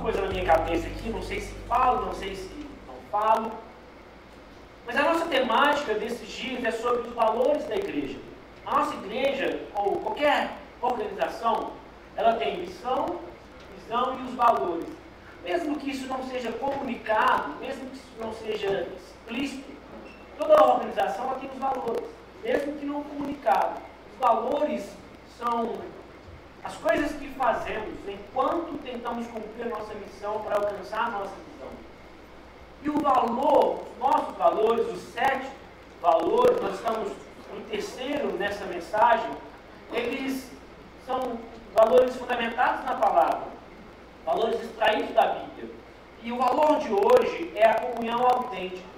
coisa na minha cabeça aqui, não sei se falo, não sei se não falo. Mas a nossa temática desses dias é sobre os valores da igreja. A nossa igreja, ou qualquer organização, ela tem missão, visão e os valores. Mesmo que isso não seja comunicado, mesmo que isso não seja explícito, toda a organização ela tem os valores, mesmo que não comunicado. Os valores são as coisas que fazemos enquanto tentamos cumprir a nossa missão para alcançar a nossa visão. E o valor, os nossos valores, os 7 valores, nós estamos no terceiro nessa mensagem, eles são valores fundamentados na palavra, valores extraídos da Bíblia. E o valor de hoje é a comunhão autêntica.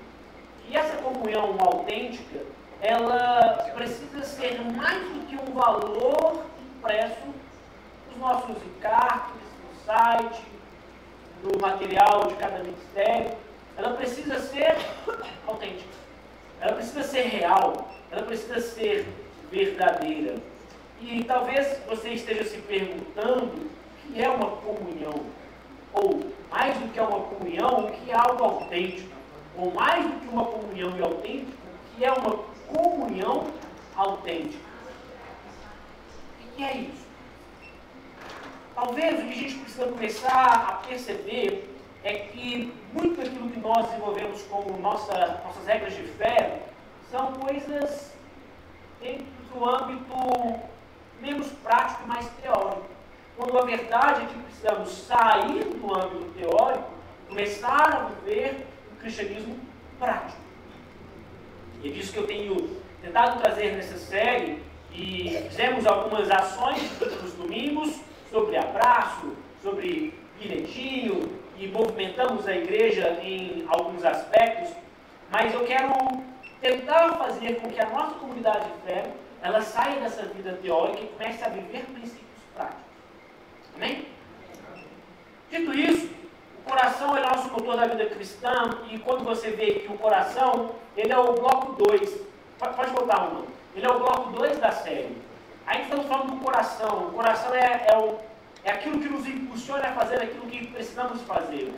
E essa comunhão autêntica, ela precisa ser mais do que um valor impresso nos nossos encartes, no site, no material de cada ministério. Ela precisa ser autêntica. Ela precisa ser real. Ela precisa ser verdadeira. E talvez você esteja se perguntando o que é uma comunhão. Ou, mais do que uma comunhão, o que é algo autêntico. Ou mais do que uma comunhão e autêntico, o que é uma comunhão autêntica. O que é isso? Talvez o que a gente precisa começar a perceber é que muito daquilo que nós desenvolvemos como nossas regras de fé são coisas dentro do âmbito menos prático e mais teórico. Quando a verdade é que precisamos sair do âmbito teórico, começar a viver o cristianismo prático. E é disso que eu tenho tentado trazer nessa série, e fizemos algumas ações nos domingos sobre abraço, sobre bilhetinho, e movimentamos a igreja em alguns aspectos, mas eu quero tentar fazer com que a nossa comunidade de fé ela saia dessa vida teórica e comece a viver princípios práticos. Amém? Dito isso, o coração é nosso motor da vida cristã, e quando você vê que o coração, ele é o bloco 2. Pode voltar uma. Ele é o bloco 2 da série. Aí estamos falando do coração. O coração é aquilo que nos impulsiona a fazer aquilo que precisamos fazer.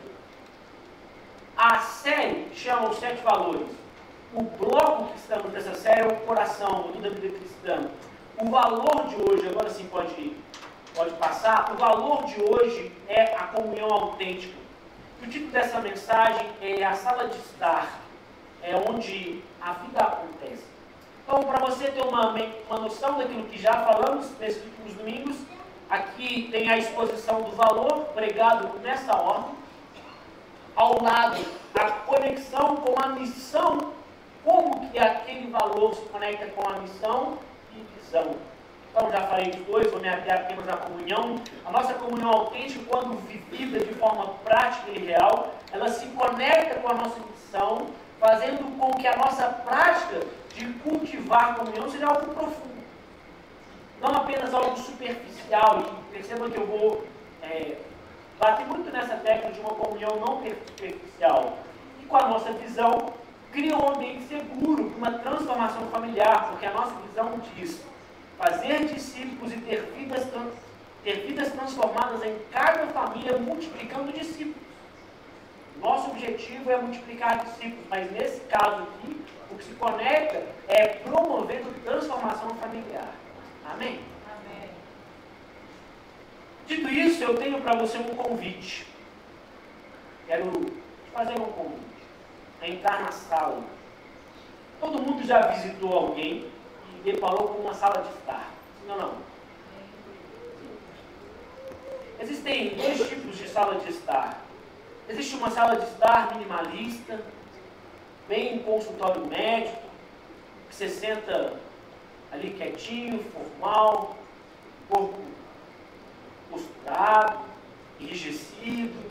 A série chama os 7 valores. O bloco que estamos nessa série é o coração, da vida cristã. O valor de hoje, agora sim pode passar, o valor de hoje é a comunhão autêntica. O título dessa mensagem é a sala de estar, é onde a vida acontece. Então, para você ter uma noção daquilo que já falamos nesses últimos domingos, aqui tem a exposição do valor pregado nessa ordem. Ao lado, a conexão com a missão, como que aquele valor se conecta com a missão e visão. Então, já falei dos dois, vou me ater apenas à comunhão. A nossa comunhão autêntica, quando vivida de forma prática e real, ela se conecta com a nossa missão, fazendo com que a nossa prática de cultivar a comunhão seja algo profundo. Não apenas algo superficial. E perceba que eu vou bater muito nessa tecla de uma comunhão não superficial. E com a nossa visão, cria um ambiente seguro, uma transformação familiar, porque a nossa visão diz fazer discípulos e ter vidas transformadas em cada família, multiplicando discípulos. Nosso objetivo é multiplicar discípulos, mas nesse caso aqui, o que se conecta é promovendo transformação familiar. Amém? Amém. Dito isso, eu tenho para você um convite. Quero te fazer um convite. A entrar na sala. Todo mundo já visitou alguém e deparou com uma sala de estar. Sim ou não? Existem 2 tipos de sala de estar. Existe uma sala de estar minimalista, bem consultório médico, que você senta ali quietinho, formal, corpo posturado, enrijecido,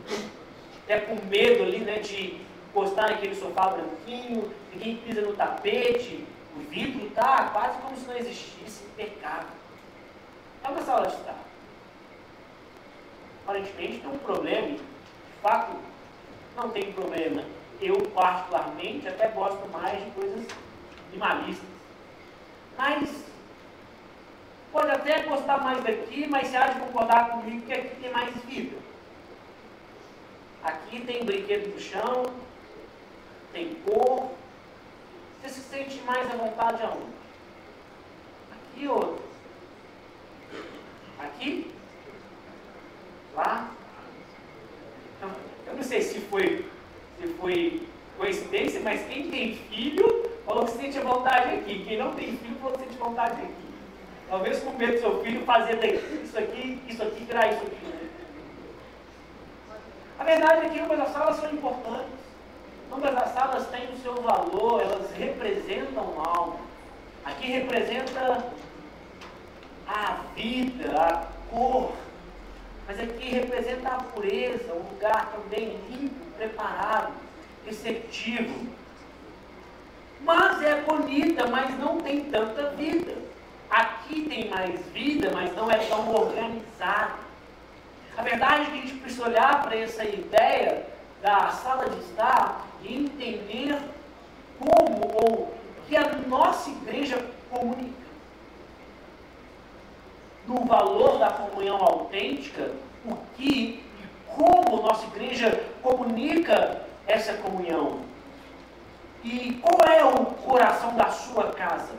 até com medo ali, né, de encostar naquele sofá branquinho, ninguém pisa no tapete, o vidro está quase como se não existisse pecado. É uma sala de estar. Aparentemente tem um problema, de fato não tem problema. Eu particularmente até gosto mais de coisas minimalistas. Mas pode até gostar mais daqui, mas você há de concordar comigo que aqui tem mais vida. Aqui tem brinquedo no chão, tem cor. Você se sente mais à vontade aonde? Aqui ou outro? Aqui? Lá? Eu não sei se foi coincidência, mas quem tem filho falou que sente a vontade aqui. Quem não tem filho falou que sente vontade aqui. Talvez com medo do seu filho fazer isso aqui, virar isso aqui. Né? A verdade é que ambas as salas são importantes. Ambas as salas têm o seu valor, elas representam algo. Aqui representa a vida, a cor. Mas aqui representa a pureza, um lugar também limpo, preparado, receptivo. Mas é bonita, mas não tem tanta vida. Aqui tem mais vida, mas não é tão organizado. A verdade é que a gente precisa olhar para essa ideia da sala de estar e entender como ou que a nossa igreja comunica. No valor da comunhão autêntica, o que e como nossa igreja comunica essa comunhão. E qual é o coração da sua casa?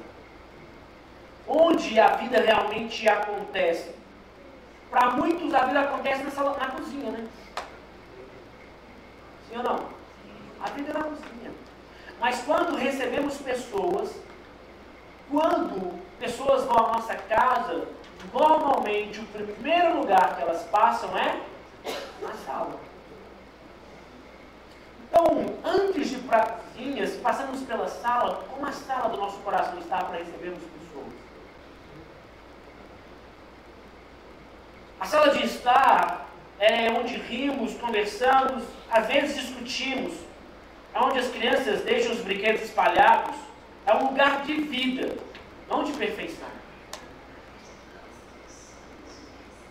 Onde a vida realmente acontece? Para muitos a vida acontece na cozinha, né? Sim ou não? A vida é na cozinha. Mas quando recebemos pessoas, quando pessoas vão à nossa casa, normalmente o primeiro lugar que elas passam é na sala. Então, antes de ir para a cozinha, se passamos pela sala, como a sala do nosso coração está para recebermos pessoas? A sala de estar é onde rimos, conversamos, às vezes discutimos. É onde as crianças deixam os brinquedos espalhados. É um lugar de vida, não de perfeição.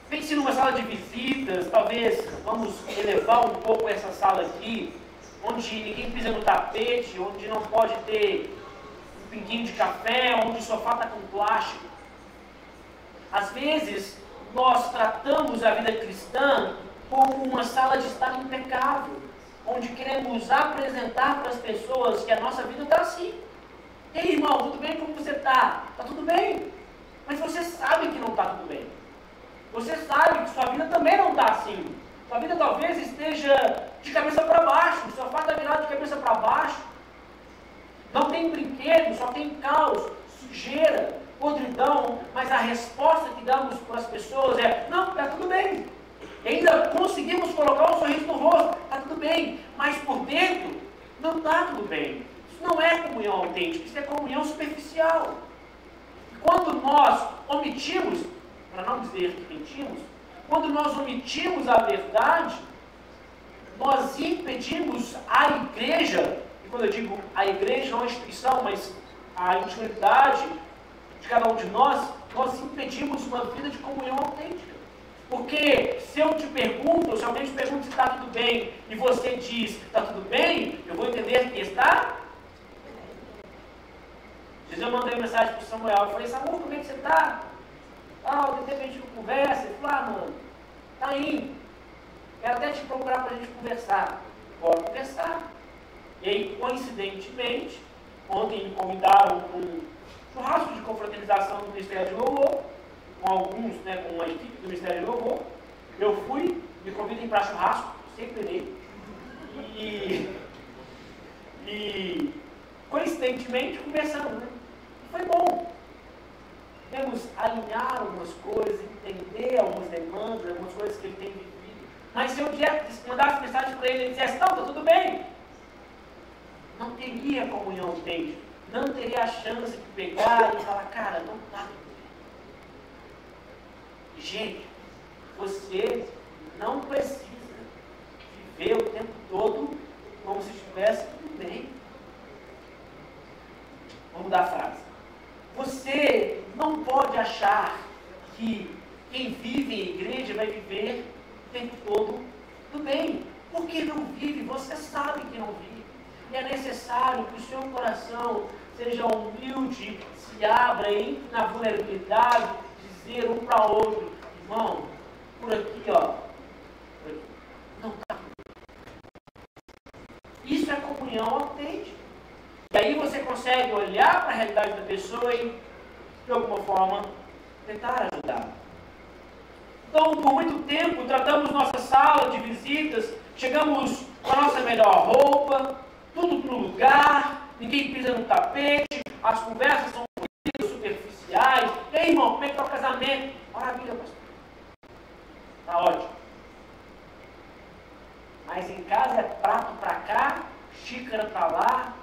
Pense numa sala de visitas, talvez vamos elevar um pouco essa sala aqui, onde ninguém pisa no tapete, onde não pode ter um pinguinho de café, onde o sofá está com plástico. Às vezes, nós tratamos a vida cristã como uma sala de estar impecável, onde queremos apresentar para as pessoas que a nossa vida está assim. E aí, irmão, tudo bem? Como você está? Está tudo bem. Mas você sabe que não está tudo bem. Você sabe que sua vida também não está assim. Sua vida talvez esteja de cabeça para baixo, o sofá está virado de cabeça para baixo. Não tem brinquedo, só tem caos, sujeira, podridão, mas a resposta que damos para as pessoas é: não, está tudo bem. E ainda conseguimos colocar um sorriso no rosto, está tudo bem, mas por dentro não está tudo bem. Isso não é comunhão autêntica, isso é comunhão superficial. E quando nós omitimos, para não dizer que mentimos, quando nós omitimos a verdade, nós impedimos a igreja, e quando eu digo a igreja, não a instituição, mas a individualidade de cada um de nós impedimos uma vida de comunhão autêntica. Porque se eu te pergunto, se alguém te pergunta se está tudo bem, e você diz, está tudo bem, eu vou entender que está. Às vezes eu mandei mensagem para o Samuel, eu falei: Samuel, como é que você está? De repente eu conversa, ele falou: mano, tá indo. Quero até te procurar para a gente conversar. Bora conversar. E aí, coincidentemente, ontem me convidaram para um churrasco de confraternização do Ministério de Louvor, com alguns, com a equipe do Ministério de Louvor. Eu fui, me convidem para churrasco, sempre irei. E coincidentemente conversamos, né? Foi bom. Devemos alinhar algumas coisas, entender algumas demandas, algumas coisas que ele tem vivido. Mas se eu mandasse mensagem para ele e ele dissesse: não, está tudo bem, não teria comunhão autêntica, não teria a chance de pegar e falar: cara, não está tudo bem. Gente, você não precisa viver o tempo todo como se estivesse tudo bem. Vamos mudar a frase. Você não pode achar que quem vive em igreja vai viver o tempo todo tudo bem. Porque não vive, você sabe que não vive. E é necessário que o seu coração seja humilde, se abra, entre na vulnerabilidade, dizer um para o outro: irmão, por aqui, ó, por aqui, não está tudo bem. Isso é comunhão autêntica. E aí você consegue olhar para a realidade da pessoa e, de alguma forma, tentar ajudar. Então, por muito tempo, tratamos nossa sala de visitas, chegamos com a nossa melhor roupa, tudo no lugar, ninguém pisa no tapete, as conversas são superficiais. E aí, irmão, como é que está o casamento? Maravilha, pastor. Está ótimo. Mas em casa é prato para cá, xícara para lá,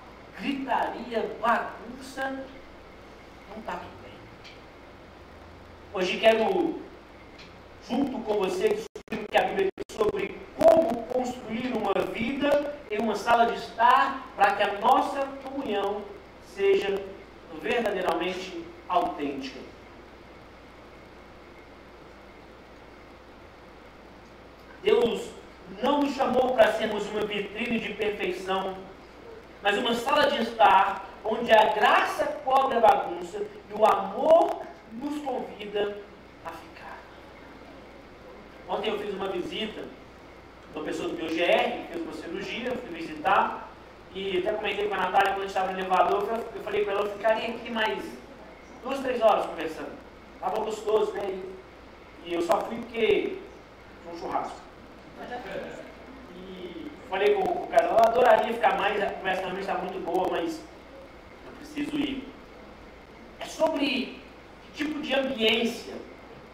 gritaria, bagunça. Não está tudo bem. Hoje quero, junto com você, discutir o que a Bíblia diz sobre como construir uma vida em uma sala de estar para que a nossa comunhão seja verdadeiramente autêntica. Deus não nos chamou para sermos uma vitrine de perfeição, mas uma sala de estar onde a graça cobre a bagunça e o amor nos convida a ficar. Ontem eu fiz uma visita de uma pessoa do meu GR, que fez uma cirurgia, fui visitar, e até comentei com a Natália quando a gente estava no elevador, eu falei com ela, eu ficaria aqui mais 2, 3 horas conversando. Estava gostoso, né? E eu só fui porque tinha um churrasco. E falei com o cara, eu adoraria ficar mais, a conversa realmente está muito boa, mas eu preciso ir. É sobre que tipo de ambiência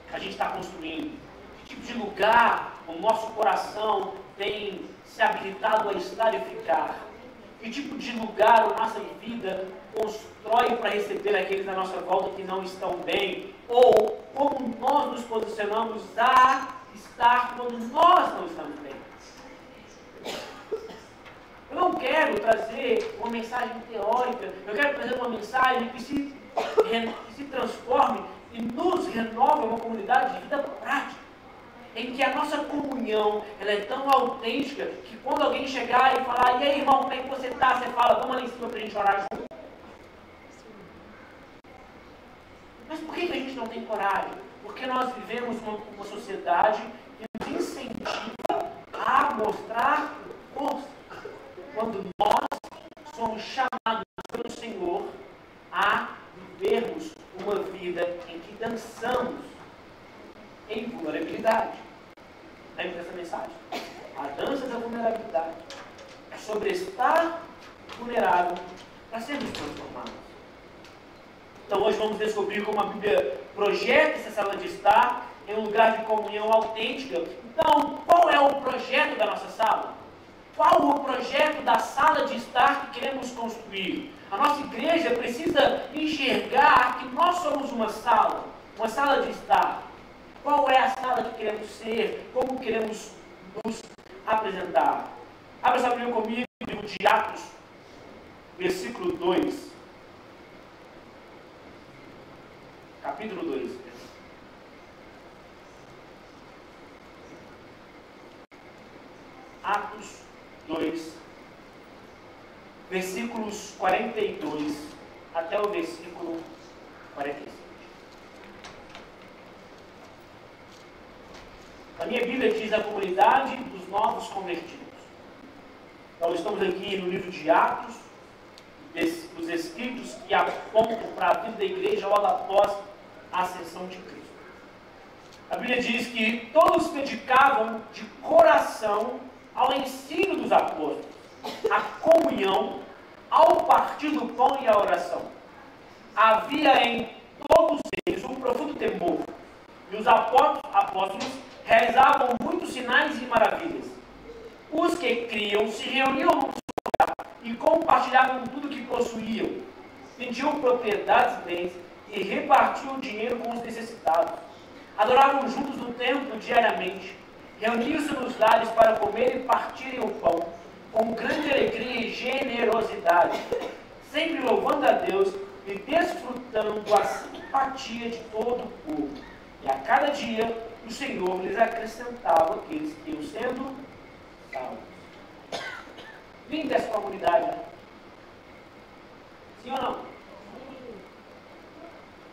que a gente está construindo, que tipo de lugar o nosso coração tem se habilitado a estar e ficar, que tipo de lugar a nossa vida constrói para receber aqueles à nossa volta que não estão bem, ou como nós nos posicionamos a estar quando nós não estamos bem. Eu não quero trazer uma mensagem teórica, eu quero trazer uma mensagem que se transforme e nos renove uma comunidade de vida prática, em que a nossa comunhão ela é tão autêntica que quando alguém chegar e falar, e aí irmão, como é que você está? Você fala, vamos lá em cima para a gente orar junto. Mas por que a gente não tem coragem? Porque nós vivemos uma sociedade que nos incentiva a mostrar força. Quando nós somos chamados pelo Senhor a vivermos uma vida em que dançamos em vulnerabilidade. Lembra dessa mensagem? A dança da vulnerabilidade é sobre estar vulnerável para sermos transformados. Então hoje vamos descobrir como a Bíblia projeta essa sala de estar em um lugar de comunhão autêntica. Então, qual é o projeto da nossa sala? Qual o projeto da sala de estar que queremos construir? A nossa igreja precisa enxergar que nós somos uma sala de estar. Qual é a sala que queremos ser? Como queremos nos apresentar? Abra essa Bíblia comigo no livro de Atos, versículo 2. Capítulo 2. Atos 2, versículos 42 até o versículo 46. A minha Bíblia diz a comunidade dos novos convertidos. Então estamos aqui no livro de Atos, os escritos que apontam para a vida da igreja logo após a ascensão de Cristo. A Bíblia diz que todos se dedicavam de coração ao ensino dos apóstolos, à comunhão, ao partir do pão e à oração. Havia em todos eles um profundo temor, e os apóstolos realizavam muitos sinais e maravilhas. Os que criam se reuniam num só lugar e compartilhavam tudo que possuíam, vendiam propriedades e bens e repartiam o dinheiro com os necessitados. Adoravam juntos no templo diariamente, reuniam-se nos lares para comer e partirem o pão, com grande alegria e generosidade, sempre louvando a Deus e desfrutando a simpatia de todo o povo. E a cada dia o Senhor lhes acrescentava aqueles que iam sendo salvos. Linda essa comunidade, né? Sim ou não?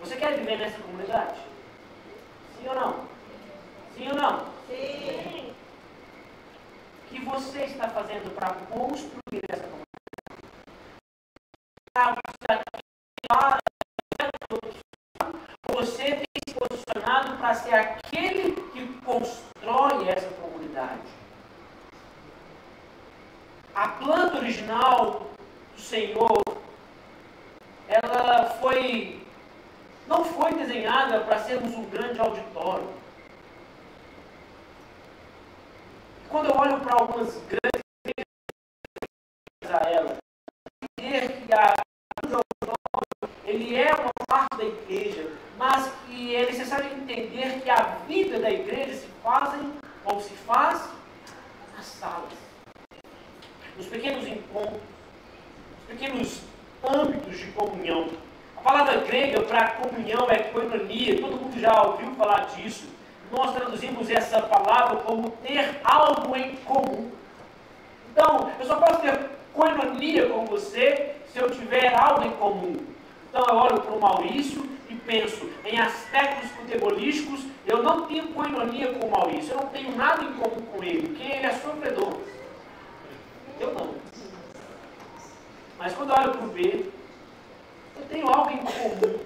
Você quer viver nessa comunidade? Sim ou não? Sim ou não? Sim. O que você está fazendo para construir essa para você tem se posicionado para ser aquele que constrói essa comunidade. A planta original do Senhor, ela não foi desenhada para sermos um grande auditório. Quando eu olho para algumas grandes igrejas a ela, dizer que ele é uma parte da igreja, mas que é necessário entender que a vida da igreja se faz nas salas, nos pequenos encontros, nos pequenos âmbitos de comunhão. A palavra grega para comunhão é koinonia, todo mundo já ouviu falar disso. Nós traduzimos essa palavra como ter algo em comum. Então, eu só posso ter koinonia com você se eu tiver algo em comum. Então eu olho para o Maurício e penso em aspectos futebolísticos, eu não tenho koinonia com o Maurício, eu não tenho nada em comum com ele, porque ele é sofredor. Eu não. Mas quando eu olho para o B, eu tenho algo em comum.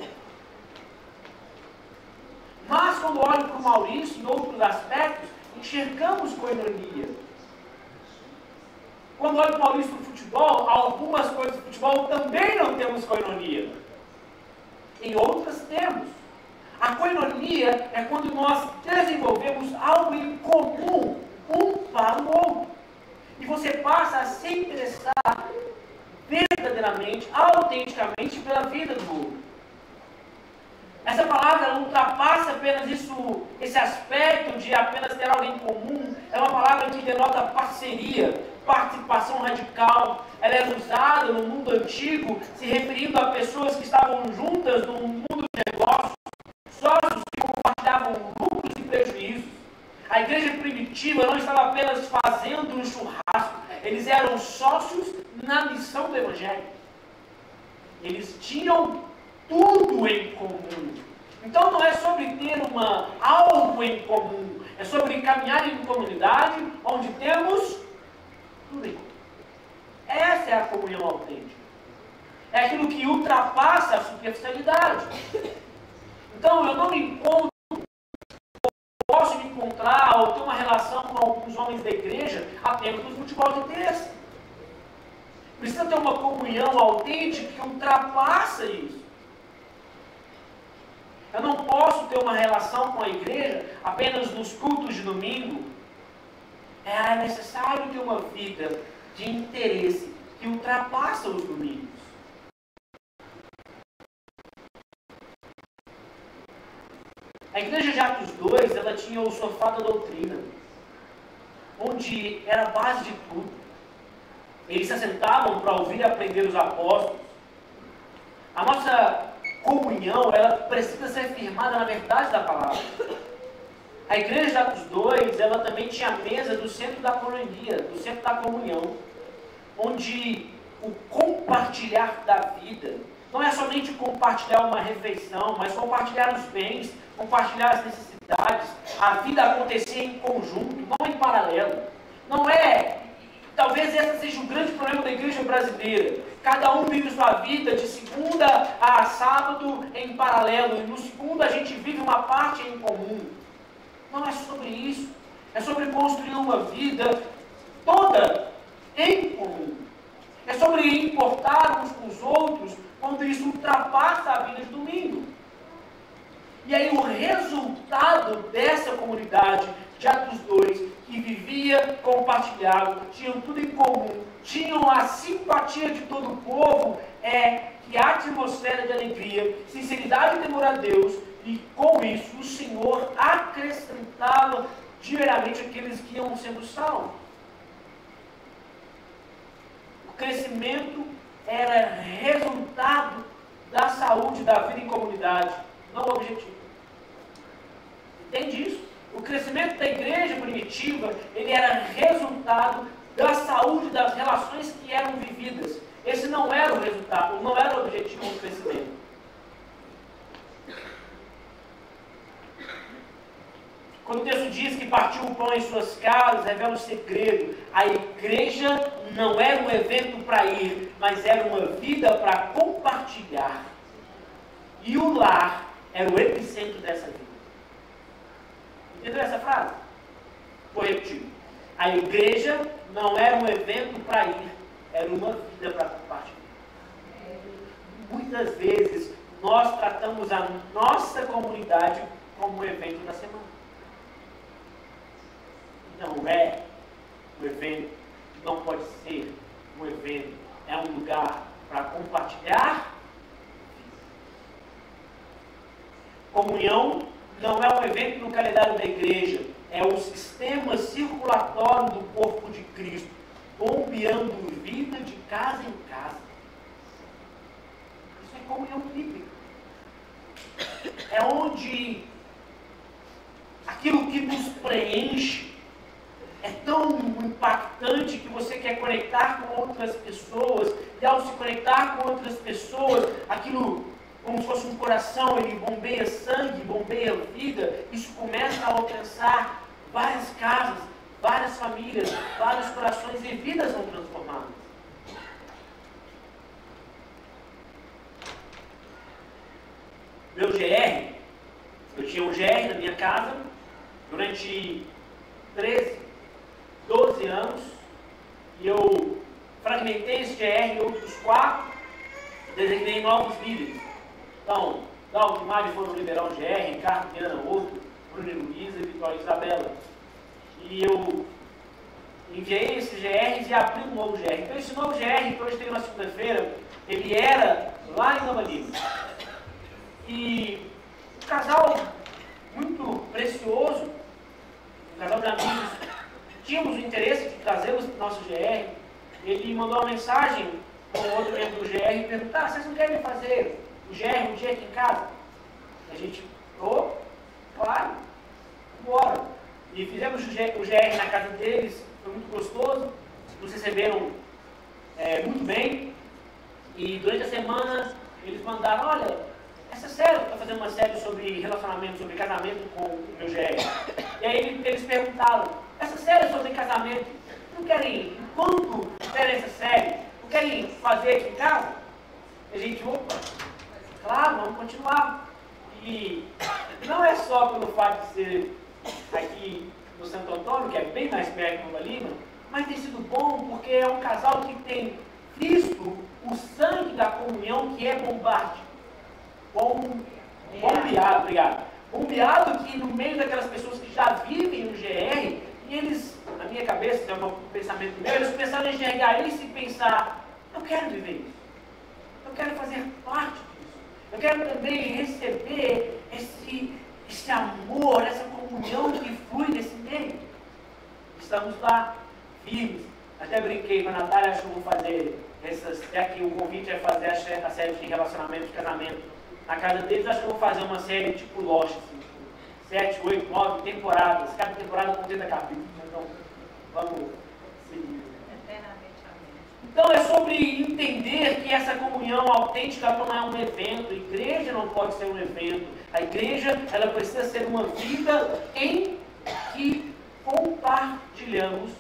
Mas quando eu olho para o Maurício, em outros aspectos, enxergamos koinonia. Quando olho para o Maurício no futebol, algumas coisas do futebol também não temos koinonia. Em outras temos. A koinonia é quando nós desenvolvemos algo em comum, um para o outro. E você passa a se interessar verdadeiramente, autenticamente pela vida do outro. Essa palavra ela ultrapassa apenas esse aspecto de apenas ter algo em comum. É uma palavra que denota parceria, participação radical. Ela era usada no mundo antigo, se referindo a pessoas que estavam juntas no mundo de negócios, sócios que compartilhavam lucros e prejuízos. A igreja primitiva não estava apenas fazendo um churrasco, eles eram sócios na missão do Evangelho. Eles tinham tudo em comum. Então não é sobre ter algo em comum, é sobre caminhar em comunidade onde temos tudo em comum. Essa é a comunhão autêntica. É aquilo que ultrapassa a superficialidade. Então eu não posso me encontrar ou ter uma relação com alguns homens da igreja apenas no futebol de terça. Precisa ter uma comunhão autêntica que ultrapassa isso. Eu não posso ter uma relação com a igreja apenas nos cultos de domingo. É necessário ter uma vida de interesse que ultrapassa os domingos. A igreja de Atos 2, ela tinha o sofá da doutrina, onde era a base de tudo. Eles se assentavam para ouvir e aprender os apóstolos. A nossa comunhão, ela precisa ser firmada na verdade da palavra. A igreja de Atos 2, ela também tinha a mesa do centro da coinonia, do centro da comunhão, onde o compartilhar da vida não é somente compartilhar uma refeição, mas compartilhar os bens, compartilhar as necessidades. A vida acontecer em conjunto, não em paralelo. Não é... Talvez esse seja o grande problema da igreja brasileira. Cada um vive sua vida de segunda a sábado em paralelo. E no segundo a gente vive uma parte em comum. Não é sobre isso. É sobre construir uma vida toda em comum. É sobre importar uns com os outros quando isso ultrapassa a vida de domingo. E aí o resultado dessa comunidade de Atos 2, que vivia compartilhado, tinham tudo em comum, tinham a simpatia de todo o povo, é que a atmosfera de alegria, sinceridade e temor a Deus, e com isso o Senhor acrescentava diariamente aqueles que iam sendo salvos. O crescimento era resultado da saúde da vida em comunidade, não o objetivo. Entende isso? O crescimento da igreja primitiva, ele era resultado da saúde das relações que eram vividas. Esse não era o resultado, não era o objetivo do crescimento. Quando o texto diz que partiu o pão em suas casas, revela o segredo. A igreja não era um evento para ir, mas era uma vida para compartilhar. E o lar era o epicentro dessa vida. Entendeu essa frase? Vou repetir. A igreja não era um evento para ir, era uma vida para compartilhar. Muitas vezes nós tratamos a nossa comunidade como um evento da semana. Não é um evento, não pode ser um evento, é um lugar para compartilhar. Comunhão não é um evento no calendário da igreja, é o sistema circulatório do corpo de Cristo, bombeando vida de casa em casa. Isso é comunhão bíblica. É onde aquilo que nos preenche é tão impactante que você quer conectar com outras pessoas, e ao se conectar com outras pessoas, aquilo, como se fosse um coração, ele bombeia sangue, bombeia vida, isso começa a alcançar várias casas, várias famílias, vários corações e vidas são transformadas. Meu GR, eu tinha um GR na minha casa durante 13, 12 anos, e eu fragmentei esse GR em outros 4, designei novos líderes. Então, Dalton e Mari foram liberar um GR, Ricardo, Diana, outro, Bruno e Luísa, Vitória e Isabela. E eu enviei esses GRs e abri um novo GR. Então, esse novo GR, que hoje tem na segunda-feira, ele era lá em Nova Lima. E um casal muito precioso, um casal de amigos, tínhamos o interesse de trazê-los para o nosso GR. Ele mandou uma mensagem com outro membro do GR e perguntou: vocês não querem fazer o GR um dia aqui em casa? A gente, claro, bora. E fizemos o GR na casa deles, foi muito gostoso, nos receberam muito bem. E durante a semana eles mandaram: olha, essa série, estou fazendo uma série sobre relacionamento, sobre casamento com o meu GR. E aí eles perguntaram: essa série sobre casamento, não querem, enquanto esperam essa série, não querem fazer aqui em casa? E a gente, claro, vamos continuar. E não é só pelo fato de ser aqui no Santo Antônio, que é bem mais perto de Nova Lima, mas tem sido bom porque é um casal que tem visto o sangue da comunhão que é bombeado, obrigado. Bombeado que no meio daquelas pessoas que já vivem no GR, e eles, na minha cabeça, é um pensamento meu, eles começaram a enxergar isso e pensar: eu quero viver isso, eu quero fazer parte disso, eu quero também receber esse amor, essa comunhão que flui nesse meio. Estamos lá, firmes. Até brinquei com a Natália, acho que eu vou fazer já que o convite é fazer a série de relacionamento, de casamento na casa deles, acho que eu vou fazer uma série tipo Lost, assim, 7, 8, 9 temporadas, cada temporada com 30 capítulos. Então, vamos seguir. Então, é sobre entender que essa comunhão autêntica não é um evento. A igreja não pode ser um evento. A igreja, ela precisa ser uma vida em que compartilhamos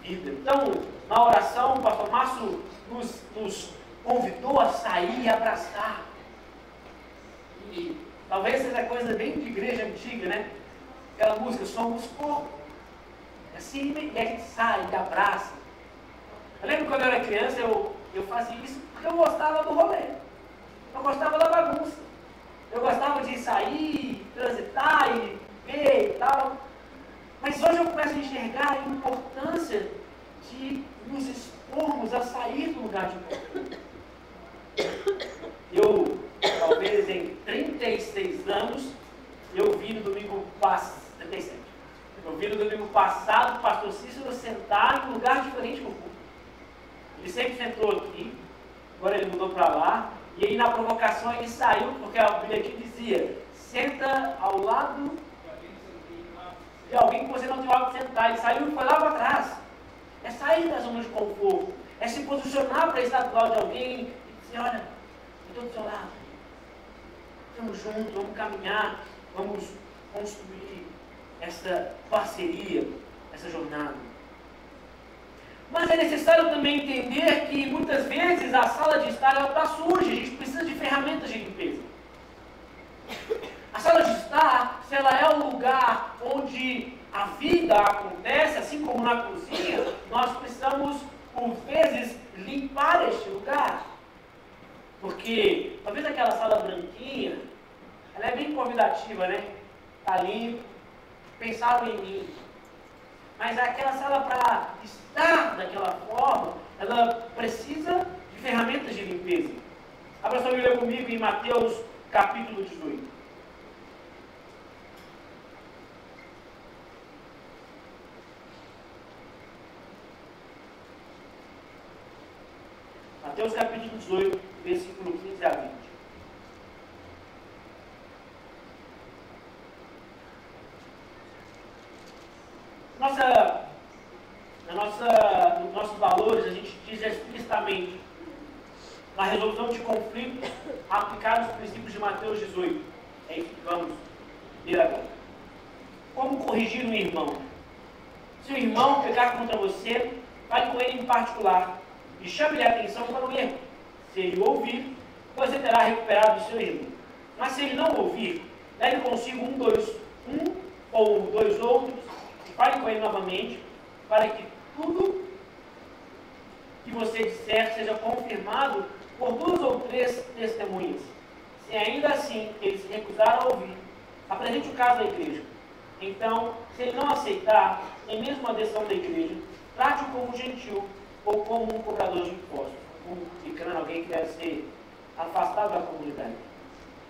vida. Então, na oração, o pastor Márcio nos convidou a sair e abraçar. E talvez seja coisa bem de igreja antiga, né? Aquela música, somos corpo. Assim, e a gente sai e abraça. Eu lembro quando eu era criança, eu fazia isso porque eu gostava do rolê. Eu gostava da bagunça. Eu gostava de sair, transitar e ver e tal. Mas hoje eu começo a enxergar a importância de nos expormos a sair do lugar de conforto. Eu, talvez em 36 anos, eu vi no domingo passado, 37. Eu vi no domingo passado o pastor Cícero sentar em um lugar diferente no culto. Ele sempre sentou aqui, agora ele mudou para lá, e aí na provocação ele saiu, porque a bilhetinha dizia: senta ao lado de alguém que você não tem algo de sentar. Ele saiu e foi lá para trás. É sair da zona de conforto, é se posicionar para estar do lado de alguém e dizer: olha, eu estou do seu lado, estamos juntos, vamos caminhar, vamos construir essa parceria, essa jornada. Mas é necessário também entender que muitas vezes a sala de estar está suja, a gente precisa de ferramentas de limpeza. ela é bem convidativa, né? Está ali, pensaram em mim. Mas aquela sala, para estar daquela forma, ela precisa de ferramentas de limpeza. Abra sua Bíblia comigo em Mateus capítulo 18. Mateus capítulo 18, versículo 15 a 20. Nos nossos valores, a gente diz explicitamente na resolução de conflitos aplicar os princípios de Mateus 18. É isso que vamos ver agora. Como corrigir um irmão? Se o irmão pecar contra você, fale com ele em particular e chame-lhe a atenção para o erro. Se ele ouvir, você terá recuperado o seu erro. Mas se ele não ouvir, leve consigo um ou dois outros, e fale com ele novamente, para que tudo que você disser seja confirmado por 2 ou 3 testemunhas. Se ainda assim eles se recusar a ouvir, apresente o caso à igreja. Então, se ele não aceitar, nem mesmo a decisão da igreja, trate-o como gentil ou como um cobrador de impostos, implicando alguém que deve ser afastado da comunidade.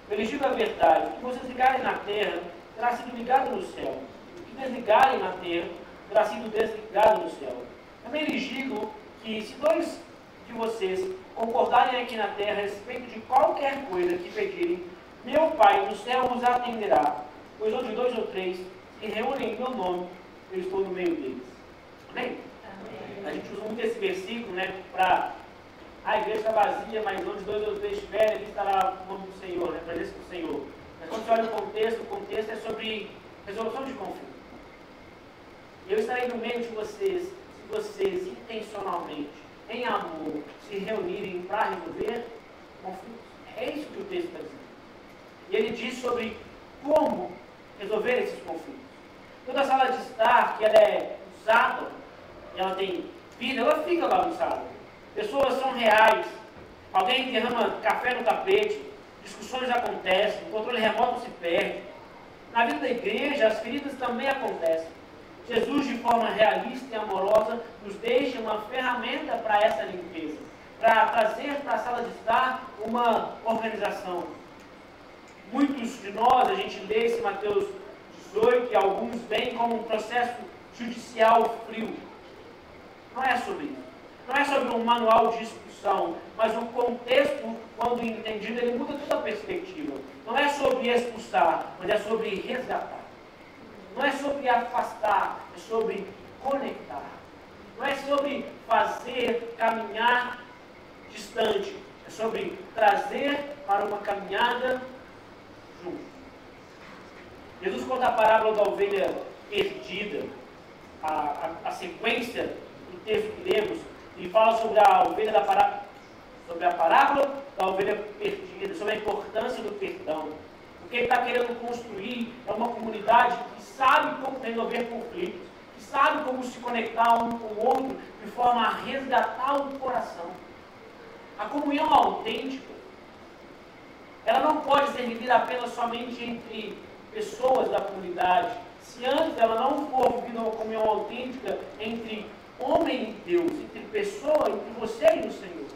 Eu lhes digo a verdade: o que vocês ligarem na terra terá sido ligado no céu, o que desligarem na terra terá sido desligado no céu. Também lhes digo que se 2 de vocês concordarem aqui na terra a respeito de qualquer coisa que pedirem, meu Pai no céu os atenderá, pois onde 2 ou 3 se reúnem em meu nome, eu estou no meio deles. Amém? Amém. A gente usa muito esse versículo, né, para a igreja está vazia, mas onde 2 ou 3 estiverem, ali estará o nome do Senhor, né, a presença do Senhor. Mas quando você olha o contexto é sobre resolução de conflito. Eu estarei no meio de vocês, se vocês intencionalmente, em amor, se reunirem para resolver conflitos. É isso que o texto está dizendo. E ele diz sobre como resolver esses conflitos. Toda sala de estar que ela é usada, ela tem vida, ela fica bagunçada. Pessoas são reais. Alguém derrama café no tapete, discussões acontecem, o controle remoto se perde. Na vida da igreja, as feridas também acontecem. Jesus, de forma realista e amorosa, nos deixa uma ferramenta para essa limpeza, para trazer para a sala de estar uma organização. Muitos de nós, a gente lê esse Mateus 18, e alguns veem como um processo judicial frio. Não é sobre isso. Não é sobre um manual de expulsão, mas o contexto, quando entendido, ele muda toda a perspectiva. Não é sobre expulsar, mas é sobre resgatar. Não é sobre afastar, é sobre conectar. Não é sobre fazer caminhar distante, é sobre trazer para uma caminhada junto. Jesus conta a parábola da ovelha perdida, a sequência do texto que lemos, e fala sobre a ovelha sobre a parábola da ovelha perdida, sobre a importância do perdão. O que ele está querendo construir é uma comunidade que sabe como resolver conflitos, que sabe como se conectar um com o outro de forma a resgatar o coração. A comunhão autêntica, ela não pode ser vivida apenas somente entre pessoas da comunidade. Se antes ela não for vivida uma comunhão autêntica entre homem e Deus, entre pessoa, entre você e o Senhor,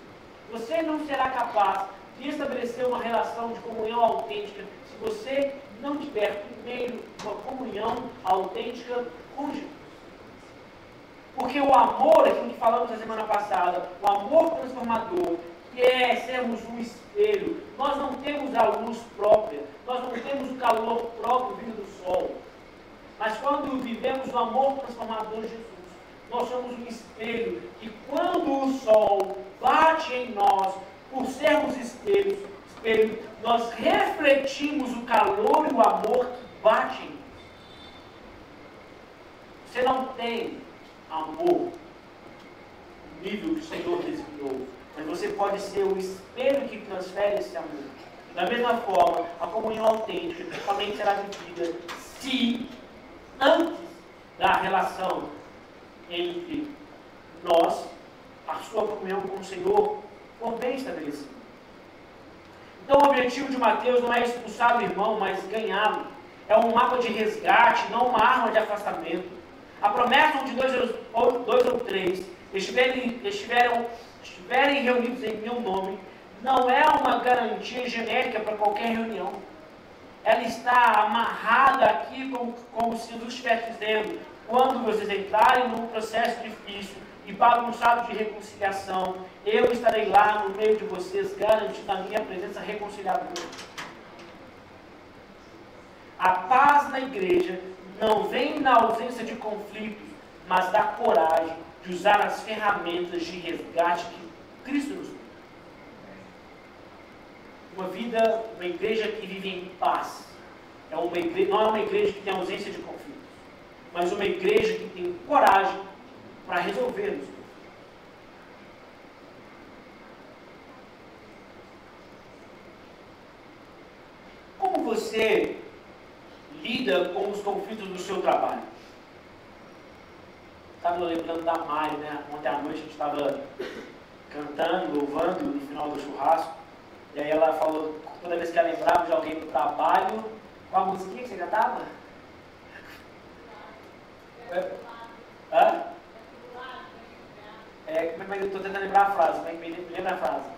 você não será capaz de estabelecer uma relação de comunhão autêntica se você não tiver primeiro uma comunhão autêntica com Jesus. Porque o amor, aquilo que falamos na semana passada, o amor transformador, que é sermos um espelho, nós não temos a luz própria, nós não temos o calor próprio vindo do sol. Mas quando vivemos o amor transformador de Jesus, nós somos um espelho que quando o sol bate em nós, por sermos espelho, nós refletimos o calor e o amor que bate em nós. Você não tem amor no nível que o Senhor designou, mas você pode ser o espelho que transfere esse amor. Da mesma forma, a comunhão autêntica somente será vivida se, antes da relação entre nós, a sua comunhão com o Senhor for bem estabelecida. Então o objetivo de Mateus não é expulsar o irmão, mas ganhá-lo. É um mapa de resgate, não uma arma de afastamento. A promessa onde dois ou três estiverem reunidos em meu nome, não é uma garantia genérica para qualquer reunião. Ela está amarrada aqui como se Jesus estivesse dizendo: quando vocês entrarem num processo difícil e bagunçado de reconciliação, eu estarei lá no meio de vocês, garantindo a minha presença reconciliadora. A paz na igreja não vem na ausência de conflitos, mas da coragem de usar as ferramentas de resgate que Cristo nos deu. Uma igreja que vive em paz. Não é uma igreja que tem ausência de conflitos, mas uma igreja que tem coragem para resolver os conflitos. Como você lida com os conflitos do seu trabalho? Estava lembrando da Mari, né? Ontem à noite a gente estava cantando, louvando no final do churrasco. E aí ela falou, toda vez que ela lembrava de alguém do trabalho, qual a musiquinha que você cantava? Hã? Mas eu estou tentando lembrar a frase, mas me lembra a frase.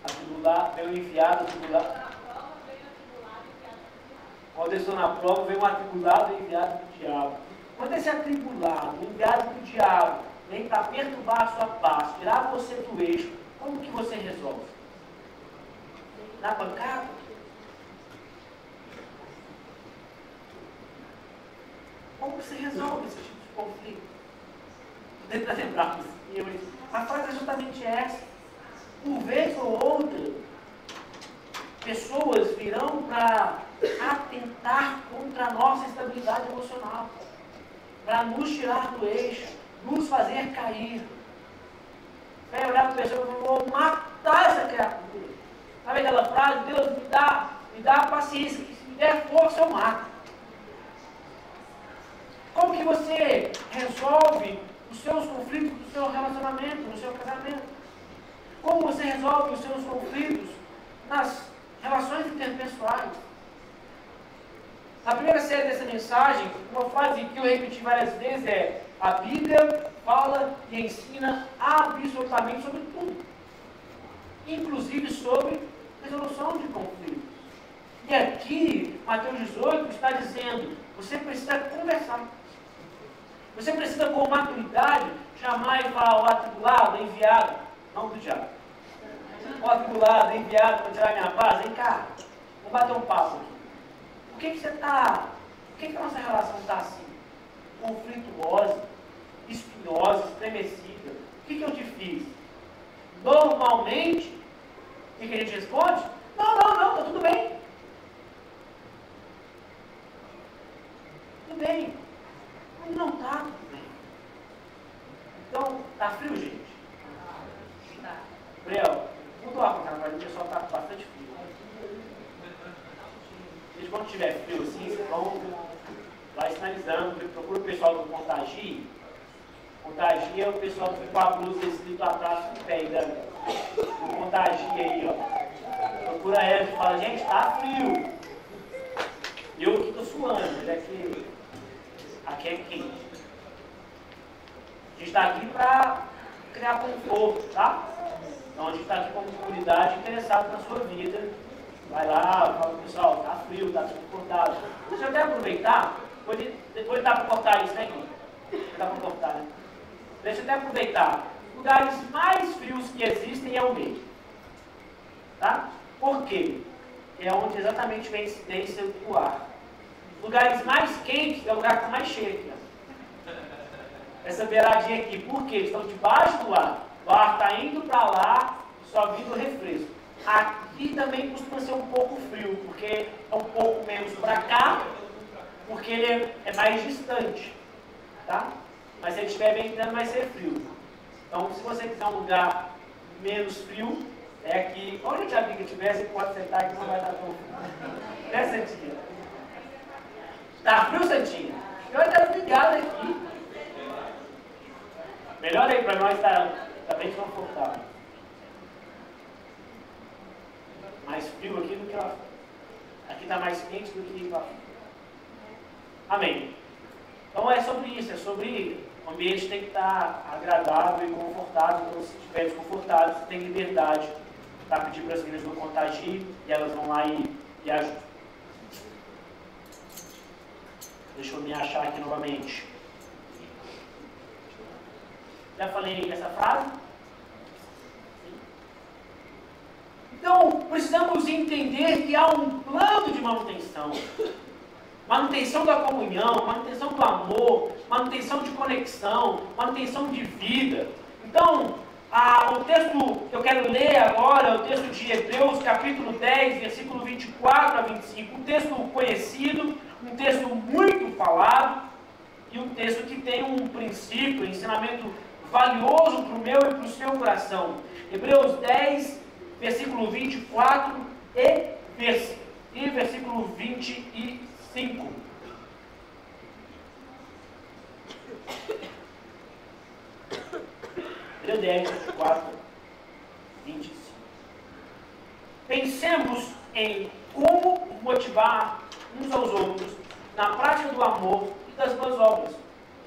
Atribular, meu enviado, atribular. Quando eu estou na prova, vem um atribulado e enviado do diabo. Quando esse atribulado, enviado do diabo, vem para perturbar a sua paz, tirar você do eixo, como que você resolve? Na bancada? Como você resolve esse tipo de conflito? Tenta lembrar a frase é justamente essa. Por vez ou outra, pessoas virão para atentar contra a nossa estabilidade emocional, para nos tirar do eixo, nos fazer cair. Vai olhar para a pessoa e falar: vou matar essa criatura. Sabe aquela frase? Deus me dá paciência, que se me der força eu mato. Como que você resolve os seus conflitos do seu relacionamento, no seu casamento? Como você resolve os seus conflitos nas relações interpessoais? Na primeira série dessa mensagem, uma frase que eu repeti várias vezes é: a Bíblia fala e ensina absolutamente sobre tudo, inclusive sobre resolução de conflitos. E aqui, Mateus 18 está dizendo: você precisa conversar. Você precisa, com maturidade, chamar e falar: o atribulado, enviado, não do diabo. O atribulado, enviado para tirar minha paz, vem cá, vamos bater um papo aqui. Por que você está, por que a nossa relação está assim? Conflituosa, espinhosa, estremecida. O que eu te fiz? Normalmente, o que a gente responde? Não, está tudo bem. Tudo bem. Mas não está tudo bem. Então, está frio, gente? Gabriel, muda o ar-condicionado, o pessoal está com bastante frio. Gente, quando tiver frio assim, vocês vão lá sinalizando, procura o pessoal do Contagie. Contagie é o pessoal que fica com a blusa escrito atrás do pé, né? O Contagie aí, ó. Procura ela e fala: gente, tá frio. Eu aqui tô suando, mas aqui é quente. A gente está aqui para criar conforto, tá? Então a gente está aqui como comunidade interessada na sua vida. Vai lá, fala pro pessoal: tá frio, tá desconfortável. Deixa eu até aproveitar, depois dá para cortar isso, né, Gui? Dá para cortar, né? Deixa eu até aproveitar. Lugares mais frios que existem é o meio. Tá? Por quê? É onde exatamente vem a incidência do ar. Lugares mais quentes é o lugar que está mais cheio aqui. Ó. Essa beiradinha aqui, por quê? Eles estão debaixo do ar. O ar está indo para lá, só vindo o refresco. Aqui também costuma ser um pouco frio, porque é um pouco menos para cá, porque ele é mais distante. Tá? Mas se ele estiver bem entrando, vai ser frio. Então, se você quiser um lugar menos frio, é aqui. Onde a amiga estiver, você pode sentar aqui, não vai estar tão frio. Né, Santinha? Tá frio, Santinha? Eu estou ligado aqui. Melhor aí para nós, tá bem confortável. está mais quente do que lá fora. Amém. Então é sobre isso, é sobre o ambiente tem que estar agradável e confortável. Então, se estiver desconfortável, você tem liberdade para pedir para as meninas não contagiem e elas vão lá e ajudam. Deixa eu me achar aqui novamente. Já falei essa frase? Então, precisamos entender que há um plano de manutenção. Manutenção da comunhão, manutenção do amor, manutenção de conexão, manutenção de vida. Então, o texto que eu quero ler agora é o texto de Hebreus, capítulo 10, versículo 24 a 25. Um texto conhecido, um texto muito falado, e um texto que tem um princípio, um ensinamento valioso para o meu e para o seu coração. Hebreus 10, versículo 24 e versículo 25. Hebreus 10, 24, 25. Pensemos em como motivar uns aos outros na prática do amor e das boas obras.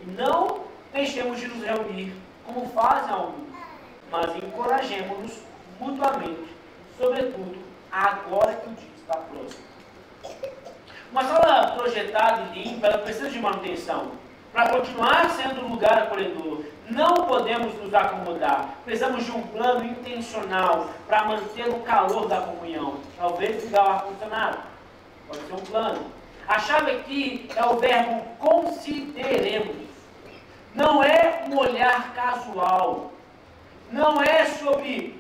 E não deixemos de nos reunir como fazem alguns, mas encorajemos-nos mutuamente, sobretudo agora que o dia está próximo. Uma sala projetada e limpa, ela precisa de manutenção. Para continuar sendo um lugar acolhedor, não podemos nos acomodar. Precisamos de um plano intencional para manter o calor da comunhão. Talvez ligar o ar-condicionado. Pode ser um plano. A chave aqui é o verbo consideremos. Não é um olhar casual. Não é sobre,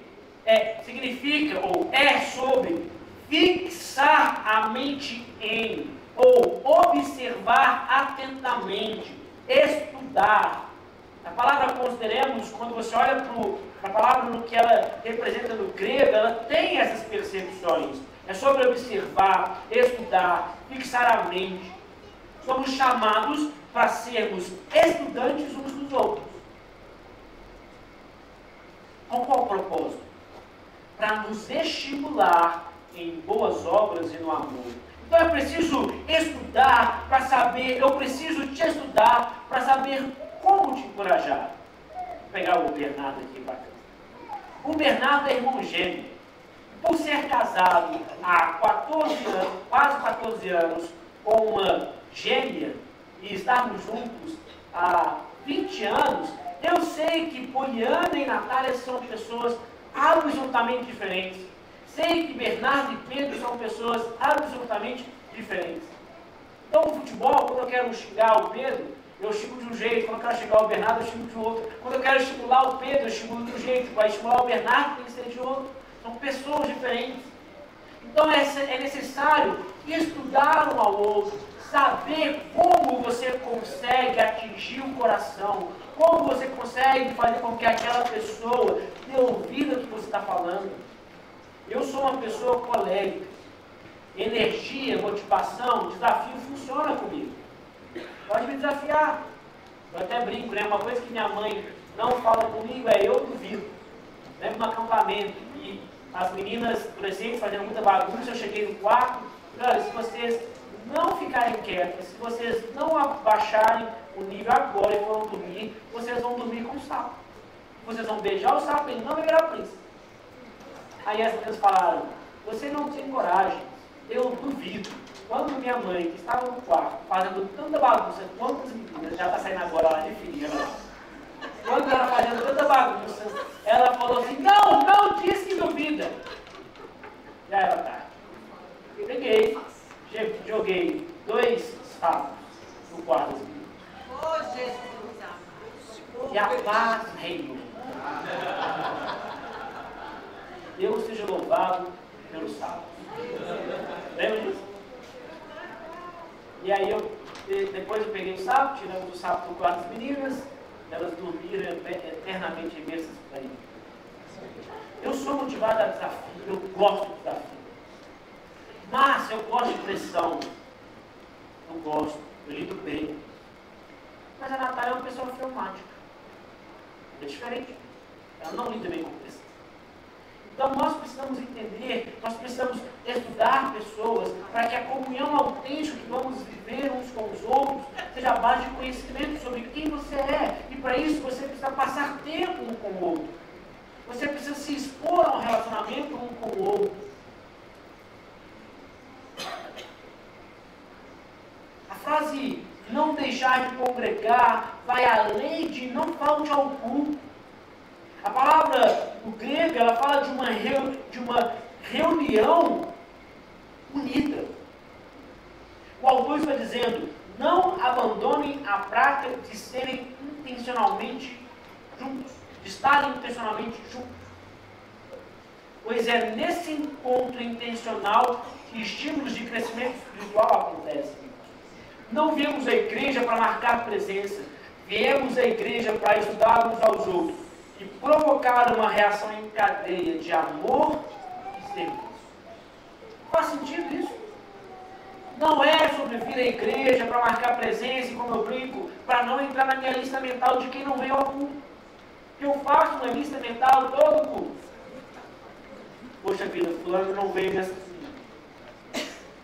significa ou é sobre fixar a mente em, ou observar atentamente, estudar. A palavra consideremos, quando você olha para a palavra no que ela representa no grego, ela tem essas percepções. É sobre observar, estudar, fixar a mente. Somos chamados para sermos estudantes uns dos outros. Com qual propósito? Para nos estimular em boas obras e no amor. Então eu preciso estudar para saber, eu preciso te estudar para saber como te encorajar. Vou pegar o Bernardo aqui para cá. O Bernardo é irmão gêmeo. Por ser casado há 14 anos, quase 14 anos, com uma gêmea e estarmos juntos há 20 anos, eu sei que Poliana e Natália são pessoas absolutamente diferentes. Sei que Bernardo e Pedro são pessoas absolutamente diferentes. Então, no futebol, quando eu quero xingar o Pedro, eu xingo de um jeito. Quando eu quero xingar o Bernardo, eu xingo de outro. Quando eu quero estimular o Pedro, eu xingo de um jeito. Para estimular o Bernardo, tem que ser de outro. São pessoas diferentes. Então, é necessário estudar um ao outro, saber como você consegue atingir o coração, como você consegue fazer com que aquela pessoa dê ouvido ao que você está falando. Eu sou uma pessoa colérica. Energia, motivação, desafio funciona comigo. Pode me desafiar. Eu até brinco, né? Uma coisa que minha mãe não fala comigo é eu duvido. Lembro no acampamento e as meninas adolescentes fazendo muita bagunça, eu cheguei no quarto, olha, se vocês não ficarem quietas, se vocês não abaixarem o nível agora e forem dormir, vocês vão dormir com o sapo. Vocês vão beijar o sapo e ele não vai virar príncipe. Aí as meninas falaram, você não tem coragem, eu duvido. Quando minha mãe, que estava no quarto, fazendo tanta bagunça, quantas meninas, já está saindo agora lá de filha, né? Quando ela fazendo tanta bagunça, ela falou assim, não diz que duvida. Já era tarde. Peguei, joguei 2 sapos no quarto das meninas. Oh, Jesus! E a paz reinou. Deus seja louvado pelo sábado. Lembra disso? E aí depois eu peguei o sapo, tiramos o sapo do quarto das meninas, elas dormiram eternamente imensas para mim. Eu sou motivado a desafio, eu gosto de desafio. Mas eu gosto de pressão. Eu gosto, eu lido bem. Mas a Natália é uma pessoa fleumática. É diferente. Ela não lida bem com pressão. Então nós precisamos entender, nós precisamos estudar pessoas para que a comunhão autêntica que vamos viver uns com os outros seja a base de conhecimento sobre quem você é. E para isso você precisa passar tempo um com o outro. Você precisa se expor a um relacionamento um com o outro. A frase não deixar de congregar vai além de não falte ao culto. A palavra no grego, ela fala de uma reunião unida. O autor está dizendo, não abandonem a prática de serem intencionalmente juntos, de estarem intencionalmente juntos. Pois é nesse encontro intencional que estímulos de crescimento espiritual acontecem. Não viemos à igreja para marcar presença, viemos à igreja para estudar uns aos outros e provocar uma reação em cadeia de amor e serviço. Faz sentido isso? Não é sobre vir à igreja para marcar presença e, como eu brinco, para não entrar na minha lista mental de quem não veio ao culto. Eu faço uma lista mental todo culto. Poxa vida, fulano não veio nessa semana.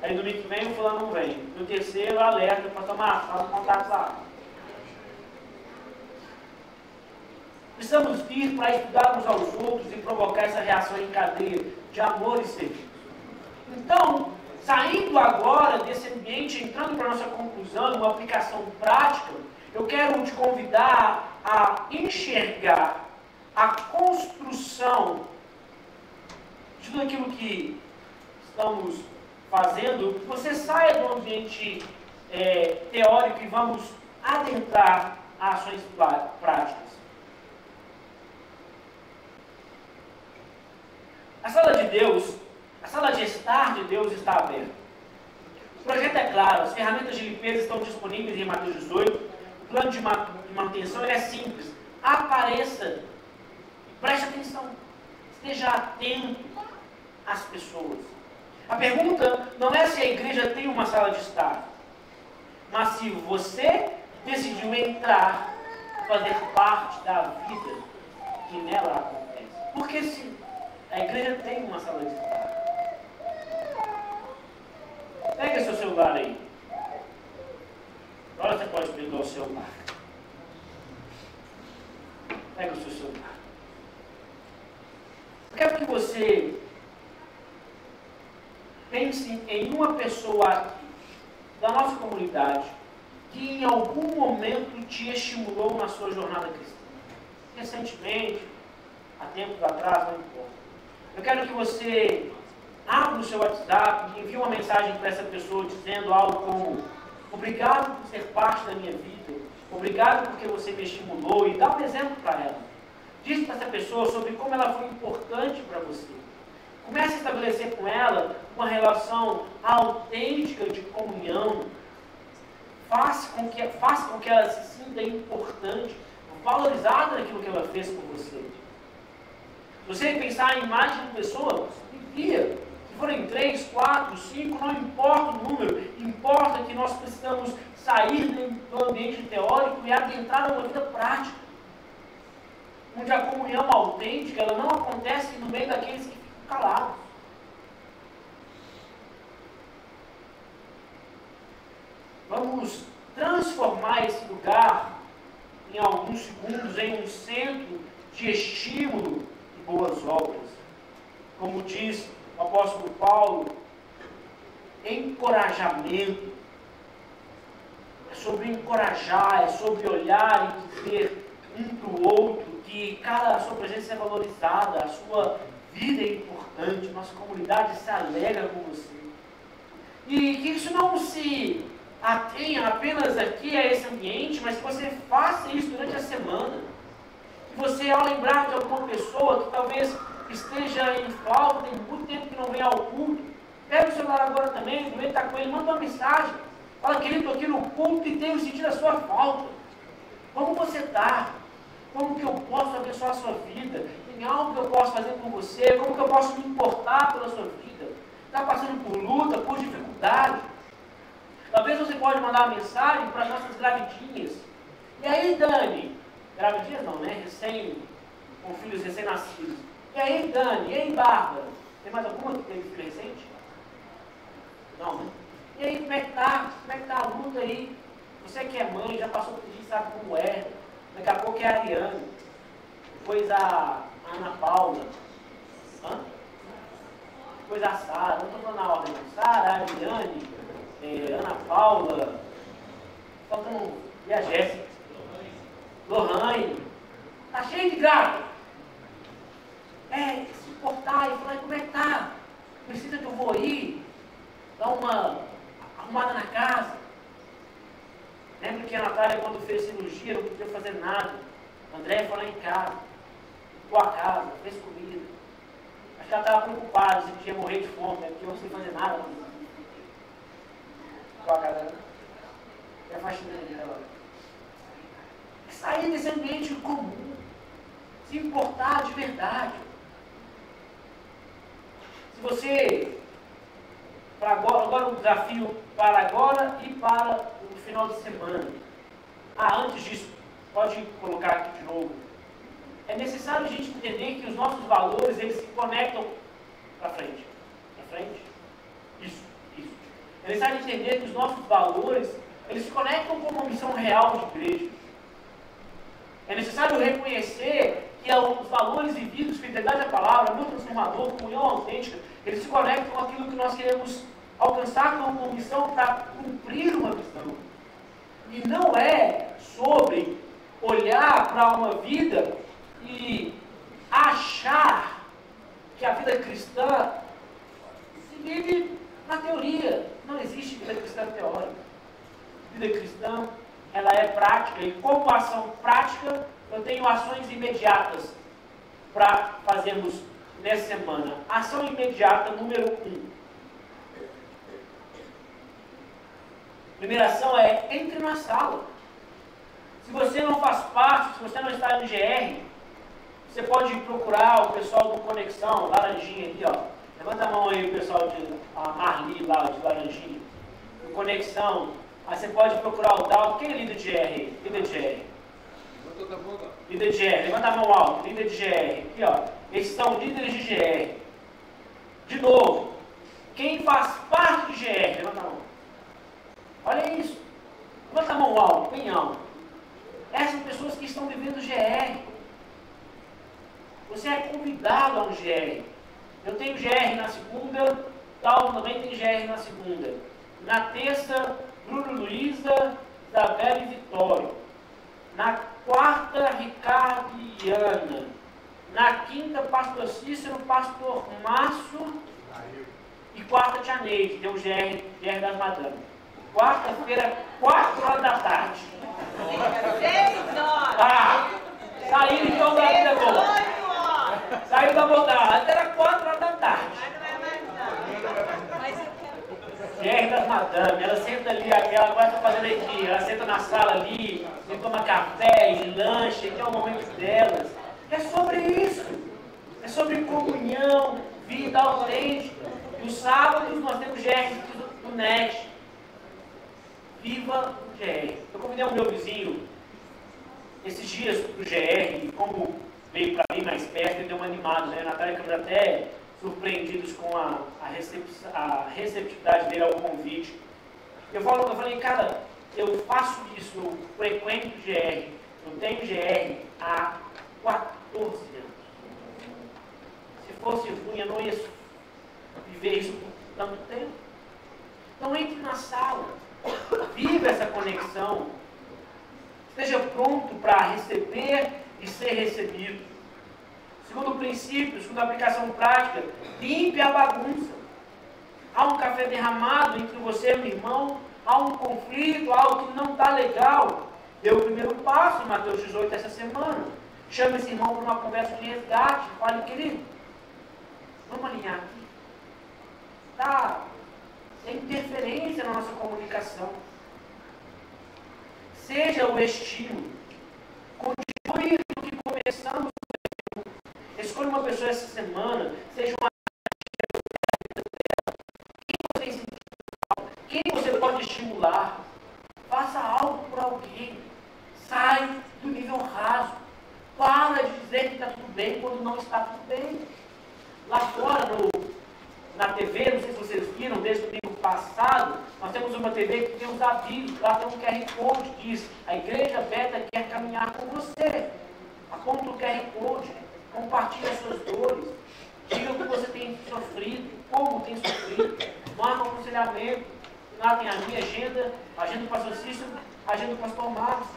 Aí domingo que vem o fulano não vem. No terceiro, alerta para tomar, faz contato lá. Precisamos vir para estudar uns aos outros e provocar essa reação em cadeia de amor e serviço. Então, saindo agora desse ambiente, entrando para a nossa conclusão, uma aplicação prática, eu quero te convidar a enxergar a construção de tudo aquilo que estamos fazendo, que você saia do ambiente teórico e vamos adentrar a ações práticas. A sala de Deus, a sala de estar de Deus está aberta. O projeto é claro, as ferramentas de limpeza estão disponíveis em Mateus 18, o plano de manutenção é simples. Apareça e preste atenção, esteja atento às pessoas. A pergunta não é se a igreja tem uma sala de estar, mas se você decidiu entrar, fazer parte da vida que nela acontece. Porque sim, a igreja tem uma sala de estar. Pega seu celular aí. Agora você pode pegar o celular. Pega o seu celular. Eu quero que você pense em uma pessoa aqui, da nossa comunidade, que em algum momento te estimulou na sua jornada cristã. Recentemente, há tempos atrás, não importa. Eu quero que você abra o seu WhatsApp e envie uma mensagem para essa pessoa dizendo algo como: obrigado por ser parte da minha vida, obrigado porque você me estimulou, e dá um exemplo para ela. Diz para essa pessoa sobre como ela foi importante para você. Comece a estabelecer com ela uma relação autêntica de comunhão. Faça com que ela se sinta importante, valorizada naquilo que ela fez por você. Se você pensar em mais de uma pessoa, envia. Se forem 3, 4, 5, não importa o número, importa que nós precisamos sair do ambiente teórico e adentrar numa vida prática, onde a comunhão autêntica ela não acontece no meio daqueles que ficam calados. Vamos transformar esse lugar, em alguns segundos, em um centro de estímulo e boas obras. Como diz o apóstolo Paulo, encorajamento. É sobre encorajar, é sobre olhar e dizer um para o outro que a sua presença é valorizada, a sua vida é importante, nossa comunidade se alegra com você. E que isso não se atenha apenas aqui a esse ambiente, mas que você faça isso durante a semana. Que você, ao lembrar de alguma pessoa que talvez esteja em falta, tem muito tempo que não vem ao culto, pega o celular agora também, do meio está com ele, manda uma mensagem. Fala, querido, estou aqui no culto e tenho sentido a sua falta. Como você está? Como que eu posso abençoar a sua vida? Tem algo que eu posso fazer por você? Como que eu posso me importar pela sua vida? Está passando por luta, por dificuldade? Talvez você pode mandar uma mensagem para as nossas gravidinhas. E aí, Dani? Gravidinhas não, né? Com filhos recém-nascidos. E aí, Dani? E aí, Bárbara? Tem mais alguma que teve filho recente? Não, né? E aí, como é que tá? Como é que tá a luta aí? Você que é mãe, já passou por isso, sabe como é. Daqui a pouco é a Ariane. Depois a Ana Paula. Hã? Depois a Sara. Não estou falando na ordem, não. Sara, a Ariane, Ana Paula. Faltam. E a Jéssica. Lohane. Tá cheio de grávida. Se importar e falar, como é que tá? Precisa que eu vou aí? Dar uma arrumada na casa. Lembro que a Natália, quando fez cirurgia, não podia fazer nada. A Andréia foi lá em casa, ficou a casa, fez comida. Acho que ela estava preocupada se podia morrer de fome, né? Porque eu não sei fazer nada. Ficou a casa, né? É a faxineira dela. Sair desse ambiente comum. Se importar de verdade. Se você, para agora um desafio para agora e para o final de semana. Antes disso, pode colocar aqui de novo. É necessário a gente entender que os nossos valores, eles se conectam para frente. Para frente? Isso. É necessário entender que os nossos valores, eles se conectam com uma missão real de igreja. É necessário reconhecer que os valores vividos, fidelidade à palavra, amor transformador, comunhão autêntica, eles se conectam com aquilo que nós queremos alcançar como uma missão para cumprir uma missão. E não é sobre olhar para uma vida e achar que a vida cristã se vive na teoria. Não existe vida cristã teórica. Vida cristã, ela é prática. E como ação prática, eu tenho ações imediatas para fazermos nessa semana. Ação imediata número 1. Primeira ação é, entre na sala. Se você não faz parte, se você não está no GR, você pode procurar o pessoal do Conexão, Laranjinha ali, ó. Levanta a mão aí o pessoal de Marli, lá de Laranjinha. Do Conexão. Aí você pode procurar o Dalton. Quem é líder de GR? Líder de GR. Líder de GR. Levanta a mão alto. Líder de GR. Aqui, ó. Esses são líderes de GR. De novo. Quem faz parte de GR? Levanta a mão. Olha isso. Levanta a mão alto, bem alto. Essas são pessoas que estão vivendo GR. Você é convidado a um GR. Eu tenho GR na segunda, Tal também tem GR na segunda. Na terça, Bruno Luiza, Isabela e Vitória. Na quarta, Ricardo e Ana. Na quinta, Pastor Cícero, Pastor Márcio. E quarta, Tia Neide. Tem o GR das Madames. Quarta-feira, 4 horas da tarde. 6 horas. Saiu então da vida boa. Saiu da bondade. Era 4 horas da tarde. GR das Madames. Ela senta ali, ela agora está fazendo aqui. Ela senta na sala ali, e toma café e lanche, que é o momento delas. É sobre isso. É sobre comunhão, vida autêntica. E os sábados nós temos GR do NET. Viva o GR. Eu convidei o meu vizinho esses dias para o GR, e como veio para mim mais perto, ele deu uma animada, né? A Natália e Câmara até surpreendidos com a receptividade dele ao convite. Eu falei, cara, eu faço isso, eu frequento o GR, eu tenho GR há 14 anos. Se fosse ruim, eu não ia viver isso por tanto tempo. Então entre na sala. Viva essa conexão. Esteja pronto para receber e ser recebido. Segundo princípio, segunda aplicação prática, limpe a bagunça. Há um café derramado entre você e meu irmão, há um conflito, algo que não está legal. Dê o primeiro passo em Mateus 18 essa semana. Chame esse irmão para uma conversa de resgate. Fale, querido, vamos alinhar aqui. Tá. Tem interferência na nossa comunicação. Seja o estímulo. Continue o que começamos. Escolha uma pessoa essa semana. Seja uma. Quem você pode estimular? Faça algo por alguém. Sai do nível raso. Para de dizer que está tudo bem quando não está tudo bem. Lá fora, na TV, não sei se vocês viram, desde o domingo passado, Nós temos uma TV que tem os avisos, lá tem um QR Code que diz: a Igreja Beta quer caminhar com você. Aponta o QR Code, compartilhe as suas dores, diga o que você tem sofrido, como tem sofrido, marca um aconselhamento. Lá tem a minha agenda, a agenda do pastor Cícero, a agenda do pastor Marcos.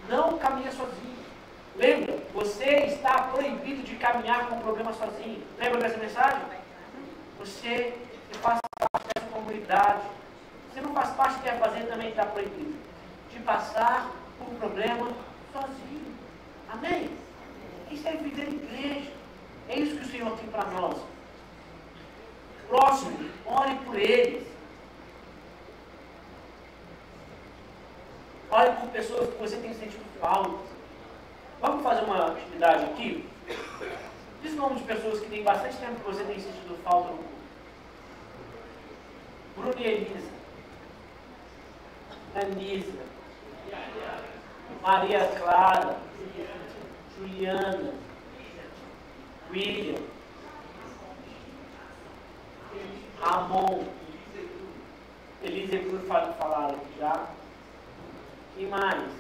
Não caminha sozinho. Lembra, você está proibido de caminhar com o problema sozinho. Lembra dessa mensagem? Você que faz parte dessa comunidade, você não faz parte do que quer fazer, também está proibido de passar por um problema sozinho. Amém? Isso é viver em igreja. É isso que o Senhor tem para nós. Próximo, ore por eles. Ore por pessoas que você tem sentido falta. Vamos fazer uma atividade aqui? Diz o nome de pessoas que tem bastante tempo que você tem sentido falta no culto. Bruno e Elisa. Anísia. Maria Clara. Juliana. William. Ramon. Elisa e Bruno falaram aqui já. Quem mais?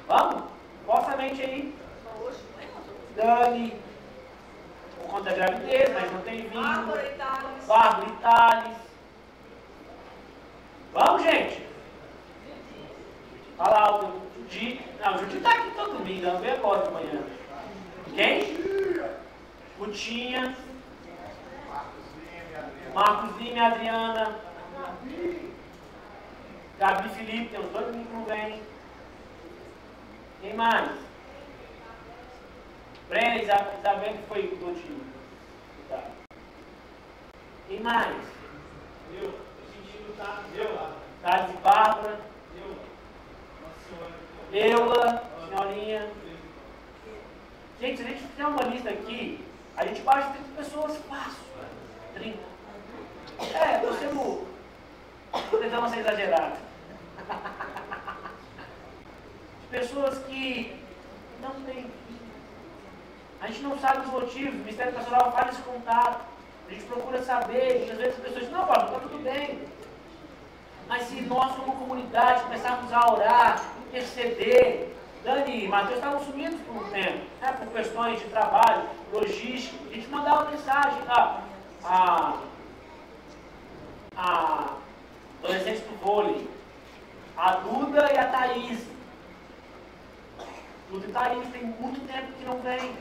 Vamos? Posta a mente aí. Dani, por conta da gravidez, mas não tem vindo. Bárbara e Thales. Vamos, gente? Olha lá o Judi. Não, o Judi está aqui todo domingo, não vem agora de manhã. Quem? Gutinha. Marcos Lima e Adriana. Gabi e Felipe, tem uns 2 domingos que não vem. Quem mais? Brena e Isabel, que foi do time. Tá. Quem mais? Eu. Tô sentindo tá. Thales e Bárbara. Eula, senhorinha. Gente, se a gente fizer uma lista aqui, a gente baixa 30 pessoas fácil. 30. Estou tentando ser exagerado. Pessoas que não têm vida. A gente não sabe os motivos, o Ministério Pastoral faz esse contato. A gente procura saber, e às vezes as pessoas dizem: não, Paulo, está tudo bem. Mas se nós, como comunidade, começarmos a orar, interceder, Dani e Matheus estavam sumidos por um tempo, né, por questões de trabalho, logística, a gente mandava mensagem, a adolescentes do vôlei, a Duda e a Thaís. Duda e Thaís tem muito tempo que não vem.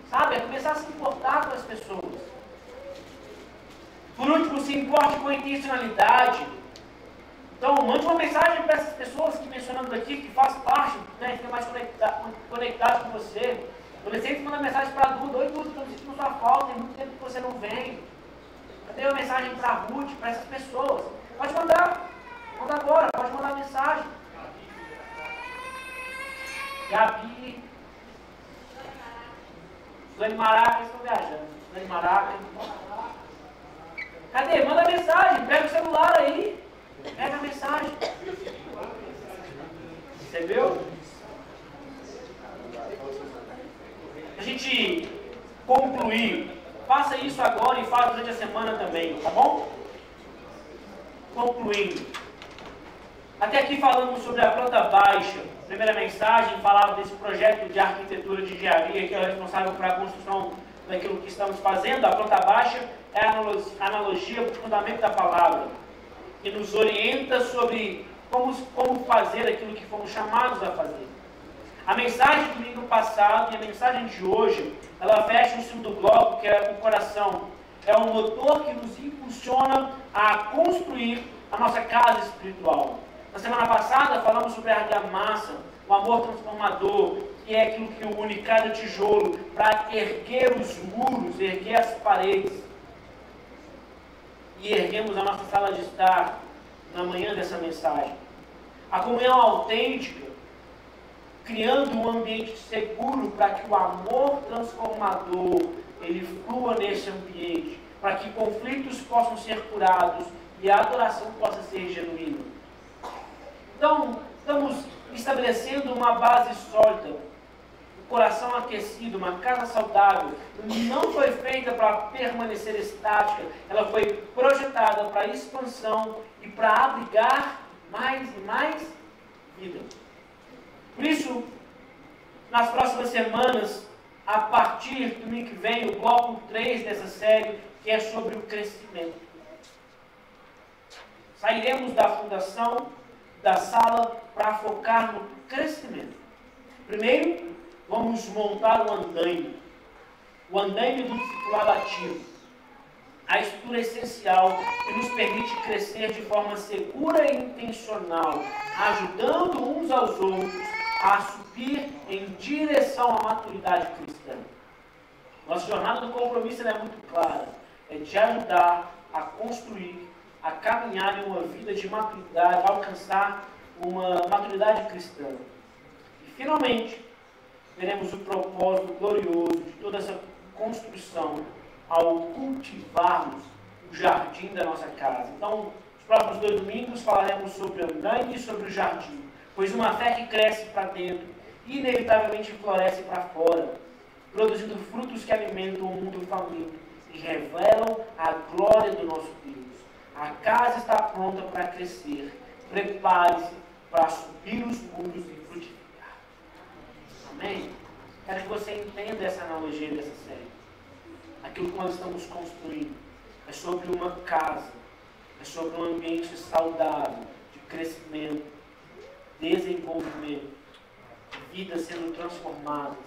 Sabe, é começar a se importar com as pessoas. Por último, se importe com a intencionalidade. Então, mande uma mensagem para essas pessoas que mencionamos aqui, que faz parte, né, que estão mais conectados com você. Adolescente manda mensagem para a Duda: oi Duda, estou sentindo sua falta, tem muito tempo que você não vem. Cadê uma mensagem para a Ruth, para essas pessoas? Pode mandar. Manda agora, pode mandar mensagem. Gabi. Suzane Maraca, estão viajando. Suzane Maraca. Cadê? Manda mensagem, pega o celular aí. Pega a mensagem. Recebeu? A gente concluir. Faça isso agora e faça durante a semana também, tá bom? Concluindo. Até aqui falamos sobre a planta baixa. Primeira mensagem falava desse projeto de arquitetura de engenharia que é responsável por a construção daquilo que estamos fazendo. A planta baixa é a analogia para o fundamento da palavra, que nos orienta sobre como fazer aquilo que fomos chamados a fazer. A mensagem do domingo passado e a mensagem de hoje, ela fecha o segundo bloco, que é o coração. É um motor que nos impulsiona a construir a nossa casa espiritual. Na semana passada falamos sobre a argamassa, o amor transformador, que é aquilo que une cada tijolo para erguer os muros, erguer as paredes. E erguemos a nossa sala de estar na manhã dessa mensagem. A comunhão autêntica, criando um ambiente seguro para que o amor transformador ele flua nesse ambiente, para que conflitos possam ser curados e a adoração possa ser genuína. Então, estamos estabelecendo uma base sólida. coração aquecido, uma casa saudável, não foi feita para permanecer estática, ela foi projetada para expansão e para abrigar mais e mais vida. Por isso, nas próximas semanas, a partir do domingo que vem, o bloco 3 dessa série, que é sobre o crescimento. Sairemos da fundação, da sala, para focar no crescimento. Primeiro, vamos montar o andaime do discipulado ativo. A estrutura essencial que nos permite crescer de forma segura e intencional, ajudando uns aos outros a subir em direção à maturidade cristã. Nossa jornada do compromisso é muito clara. É te ajudar a construir, a caminhar em uma vida de maturidade, a alcançar uma maturidade cristã. E, finalmente, veremos o propósito glorioso de toda essa construção ao cultivarmos o jardim da nossa casa. Então, nos próximos 2 domingos falaremos sobre o andaime e sobre o jardim. Pois uma fé que cresce para dentro, inevitavelmente floresce para fora, produzindo frutos que alimentam o mundo faminto e revelam a glória do nosso Deus. A casa está pronta para crescer. Prepare-se para subir os muros e frutificar. Amém? Quero que você entenda essa analogia dessa série. Aquilo que nós estamos construindo é sobre uma casa, é sobre um ambiente saudável, de crescimento, desenvolvimento, vidas sendo transformadas,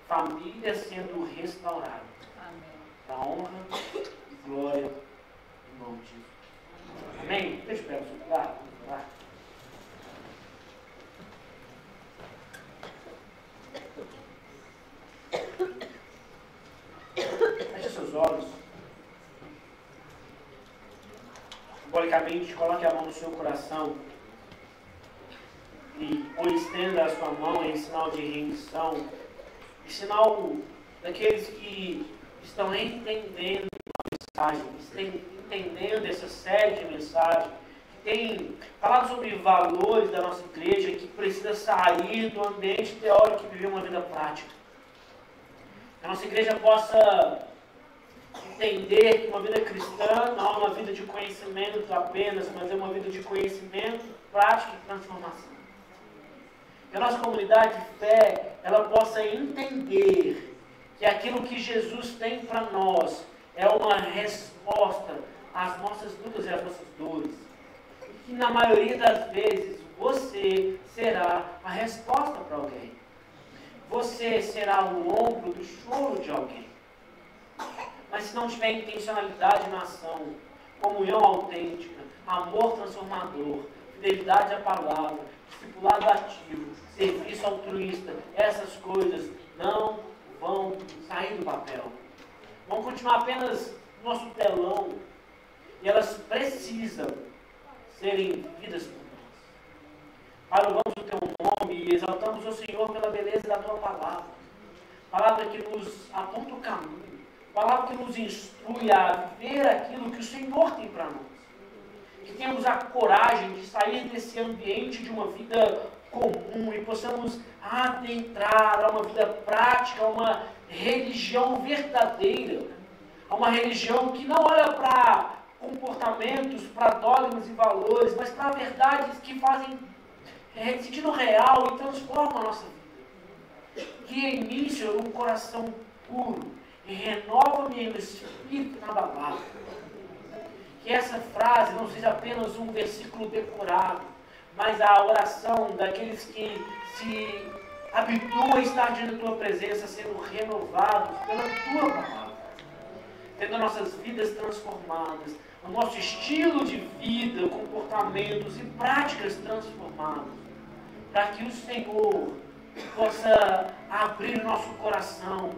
famílias sendo restauradas. Para a honra e glória em nome de Jesus. Amém? Eu espero o seu lugar. Vamos lá. Feche seus olhos. Simbolicamente, coloque a mão no seu coração. Ou estenda a sua mão em sinal de rendição, em sinal daqueles que estão entendendo a mensagem, entendendo essa série de mensagens, que tem falado sobre valores da nossa igreja, que precisa sair do ambiente teórico e viver uma vida prática. Que a nossa igreja possa entender que uma vida cristã não é uma vida de conhecimento apenas, mas é uma vida de conhecimento, prática e transformação. Que a nossa comunidade de fé, ela possa entender que aquilo que Jesus tem para nós é uma resposta às nossas lutas e às nossas dores. E que na maioria das vezes você será a resposta para alguém. Você será o ombro do choro de alguém. Mas se não tiver intencionalidade na ação, comunhão autêntica, amor transformador, fidelidade à palavra, discipulado ativo, serviço altruísta, essas coisas não vão sair do papel. Vão continuar apenas no nosso telão. E elas precisam serem vividas por nós. Pai, louvamos o teu nome e exaltamos o Senhor pela beleza da tua palavra. Palavra que nos aponta o caminho. Palavra que nos instrui a viver aquilo que o Senhor tem para nós. Que tenhamos a coragem de sair desse ambiente de uma vida comum e possamos adentrar a uma vida prática, a uma religião verdadeira, a uma religião que não olha para comportamentos, para dogmas e valores, mas para verdades que fazem sentido real e transformam a nossa vida. Que inicia um coração puro e renova-me no espírito inabalável. Que essa frase não seja apenas um versículo decorado, mas a oração daqueles que se habituam a estar diante da tua presença, sendo renovados pela tua palavra, tendo nossas vidas transformadas, o nosso estilo de vida, comportamentos e práticas transformados, para que o Senhor possa abrir o nosso coração,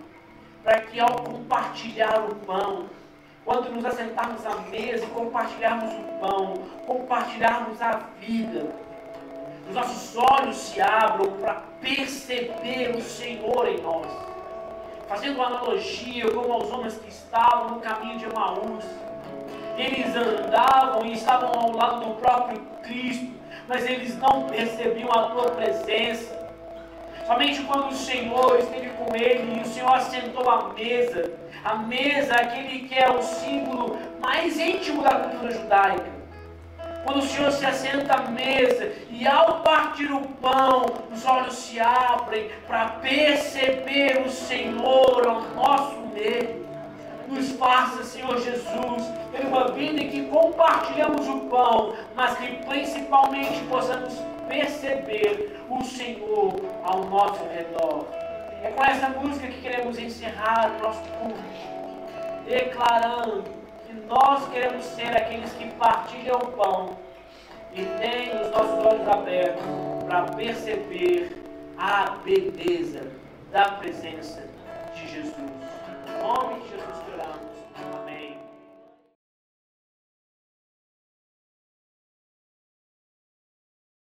para que ao compartilhar o pão, quando nos assentarmos à mesa e compartilharmos o pão, compartilharmos a vida, os nossos olhos se abram para perceber o Senhor em nós. Fazendo uma analogia como aos homens que estavam no caminho de Emaús. Eles andavam e estavam ao lado do próprio Cristo, mas eles não percebiam a tua presença. Somente quando o Senhor esteve com ele e o Senhor assentou à mesa, aquele que é o símbolo mais íntimo da cultura judaica. Quando o Senhor se assenta à mesa e ao partir o pão, os olhos se abrem para perceber o Senhor ao nosso meio. Nos faça, Senhor Jesus, ter uma vida em que compartilhamos o pão, mas que principalmente possamos perceber o Senhor ao nosso redor. É com essa música que queremos encerrar o nosso culto, declarando que nós queremos ser aqueles que partilham o pão e têm os nossos olhos abertos para perceber a beleza da presença de Jesus. Em nome de